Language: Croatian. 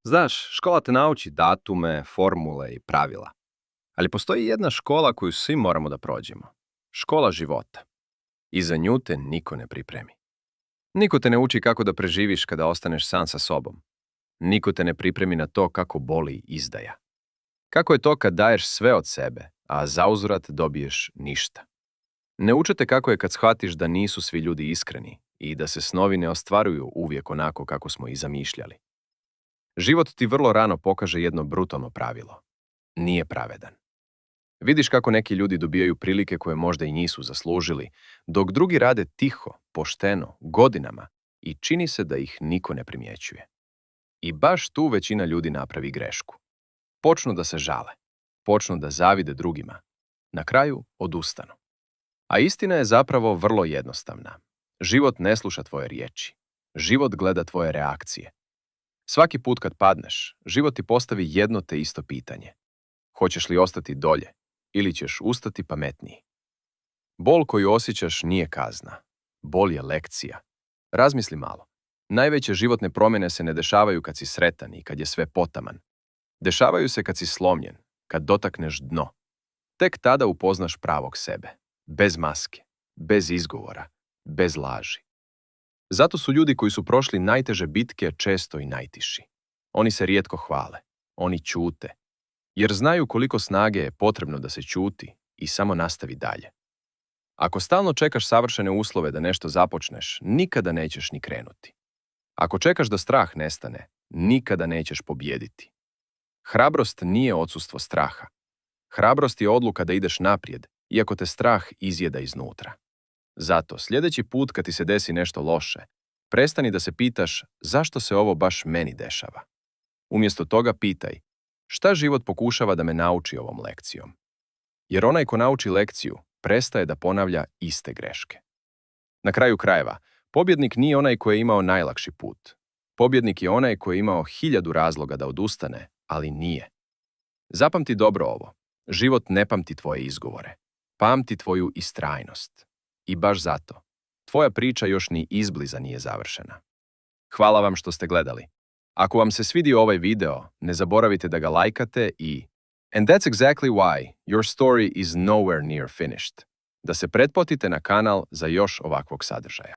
Znaš, škola te nauči datume, formule i pravila. Ali postoji jedna škola koju svi moramo da prođemo. Škola života. I za nju te niko ne pripremi. Niko te ne uči kako da preživiš kada ostaneš sam sa sobom. Niko te ne pripremi na to kako boli izdaja. Kako je to kad daješ sve od sebe, a zauzvrat dobiješ ništa. Ne uče te kako je kad shvatiš da nisu svi ljudi iskreni i da se snovi ne ostvaruju uvijek onako kako smo i zamišljali. Život ti vrlo rano pokaže jedno brutalno pravilo. Nije pravedan. Vidiš kako neki ljudi dobijaju prilike koje možda i nisu zaslužili, dok drugi rade tiho, pošteno, godinama i čini se da ih niko ne primjećuje. I baš tu većina ljudi napravi grešku. Počnu da se žale, počnu da zavide drugima. Na kraju odustanu. A istina je zapravo vrlo jednostavna. Život ne sluša tvoje riječi. Život gleda tvoje reakcije. Svaki put kad padneš, život ti postavi jedno te isto pitanje. Hoćeš li ostati dolje ili ćeš ustati pametniji? Bol koju osjećaš nije kazna. Bol je lekcija. Razmisli malo. Najveće životne promjene se ne dešavaju kad si sretan i kad je sve potaman. Dešavaju se kad si slomljen, kad dotakneš dno. Tek tada upoznaš pravog sebe. Bez maske, bez izgovora, bez laži. Zato su ljudi koji su prošli najteže bitke često i najtiši. Oni se rijetko hvale. Oni ćute. Jer znaju koliko snage je potrebno da se ćuti i samo nastavi dalje. Ako stalno čekaš savršene uslove da nešto započneš, nikada nećeš ni krenuti. Ako čekaš da strah nestane, nikada nećeš pobijediti. Hrabrost nije odsustvo straha. Hrabrost je odluka da ideš naprijed, iako te strah izjeda iznutra. Zato, sljedeći put kad ti se desi nešto loše, prestani da se pitaš zašto se ovo baš meni dešava. Umjesto toga pitaj, šta život pokušava da me nauči ovom lekcijom? Jer onaj ko nauči lekciju, prestaje da ponavlja iste greške. Na kraju krajeva, pobjednik nije onaj koji je imao najlakši put. Pobjednik je onaj koji je imao 1000 razloga da odustane, ali nije. Zapamti dobro ovo. Život ne pamti tvoje izgovore. Pamti tvoju istrajnost. I baš zato, tvoja priča još ni izbliza nije završena. Hvala vam što ste gledali. Ako vam se svidio ovaj video, ne zaboravite da ga lajkate i And that's exactly why your story is nowhere near finished. Da se pretplatite na kanal za još ovakvog sadržaja.